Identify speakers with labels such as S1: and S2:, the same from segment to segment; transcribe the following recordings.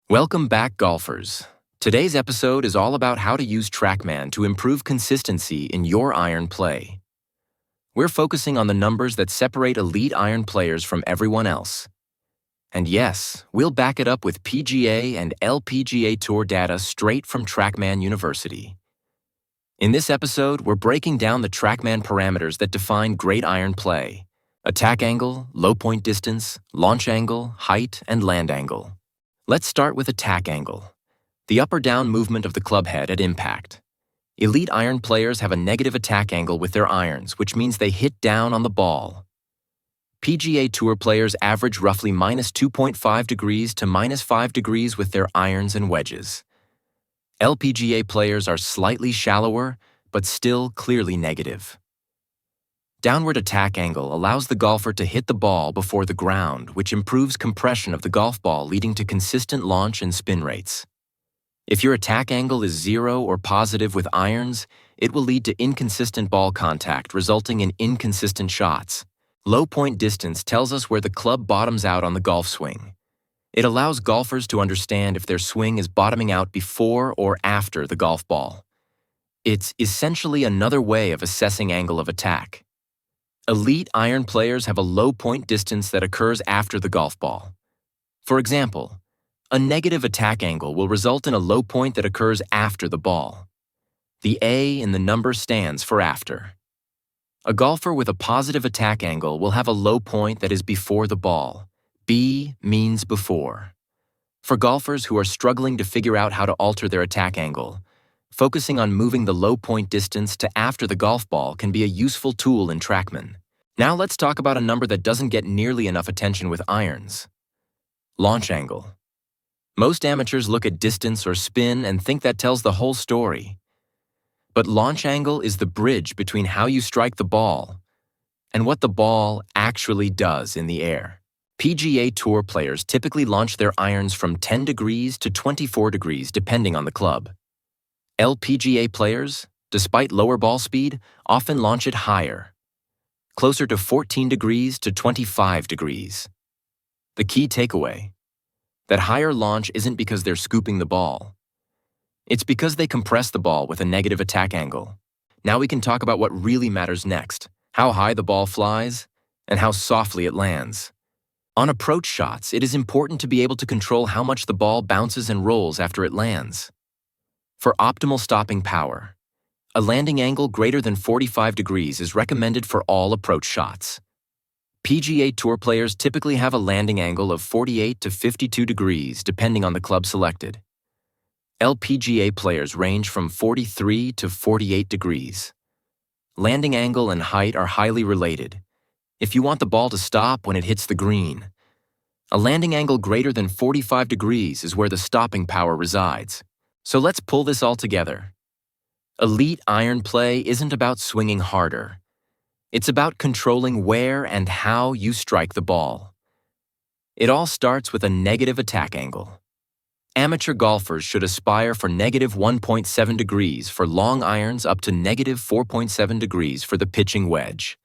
S1: Welcome back, golfers. Today's episode is all about how to use TrackMan to improve consistency in your iron play. We're focusing on the numbers that separate elite iron players from everyone else. And yes, we'll back it up with PGA and LPGA Tour data straight from TrackMan University. In this episode, we're breaking down the TrackMan parameters that define great iron play: attack angle, low point distance, launch angle, height, and land angle. Let's start with attack angle, the up or down movement of the club head at impact. Elite iron players have a negative attack angle with their irons, which means they hit down on the ball. PGA Tour players average roughly minus 2.5 degrees to minus 5 degrees with their irons and wedges. LPGA players are slightly shallower, but still clearly negative. Downward attack angle allows the golfer to hit the ball before the ground, which improves compression of the golf ball, leading to consistent launch and spin rates. If your attack angle is 0 or positive with irons, it will lead to inconsistent ball contact, resulting in inconsistent shots. Low point distance tells us where the club bottoms out on the golf swing. It allows golfers to understand if their swing is bottoming out before or after the golf ball. It's essentially another way of assessing angle of attack. Elite iron players have a low point distance that occurs after the golf ball. For example, a negative attack angle will result in a low point that occurs after the ball. The A in the number stands for after. A golfer with a positive attack angle will have a low point that is before the ball. B means before. For golfers who are struggling to figure out how to alter their attack angle, focusing on moving the low point distance to after the golf ball can be a useful tool in TrackMan. Now let's talk about a number that doesn't get nearly enough attention with irons: launch angle. Most amateurs look at distance or spin and think that tells the whole story. But launch angle is the bridge between how you strike the ball and what the ball actually does in the air. PGA Tour players typically launch their irons from 10 degrees to 24 degrees depending on the club. LPGA players, despite lower ball speed, often launch it higher, closer to 14 degrees to 25 degrees. The key takeaway: that higher launch isn't because they're scooping the ball. It's because they compress the ball with a negative attack angle. Now we can talk about what really matters next: how high the ball flies and how softly it lands. On approach shots, it is important to be able to control how much the ball bounces and rolls after it lands. For optimal stopping power, a landing angle greater than 45 degrees is recommended for all approach shots. PGA Tour players typically have a landing angle of 48 to 52 degrees depending on the club selected. LPGA players range from 43 to 48 degrees. Landing angle and height are highly related. If you want the ball to stop when it hits the green, a landing angle greater than 45 degrees is where the stopping power resides. So let's pull this all together. Elite iron play isn't about swinging harder. It's about controlling where and how you strike the ball. It all starts with a negative attack angle. Amateur golfers should aspire for negative 1.7 degrees for long irons up to negative 4.7 degrees for the pitching wedge.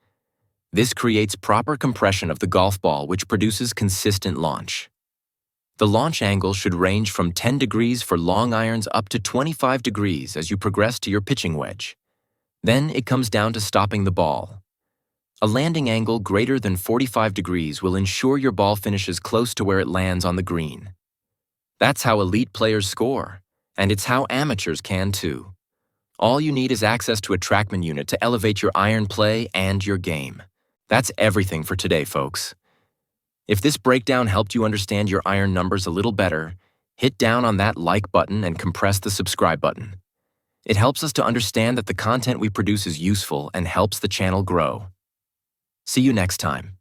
S1: This creates proper compression of the golf ball, which produces consistent launch. The launch angle should range from 10 degrees for long irons up to 25 degrees as you progress to your pitching wedge. Then it comes down to stopping the ball. A landing angle greater than 45 degrees will ensure your ball finishes close to where it lands on the green. That's how elite players score, and it's how amateurs can too. All you need is access to a TrackMan unit to elevate your iron play and your game. That's everything for today, folks. If this breakdown helped you understand your iron numbers a little better, hit down on that like button and compress the subscribe button. It helps us to understand that the content we produce is useful and helps the channel grow. See you next time.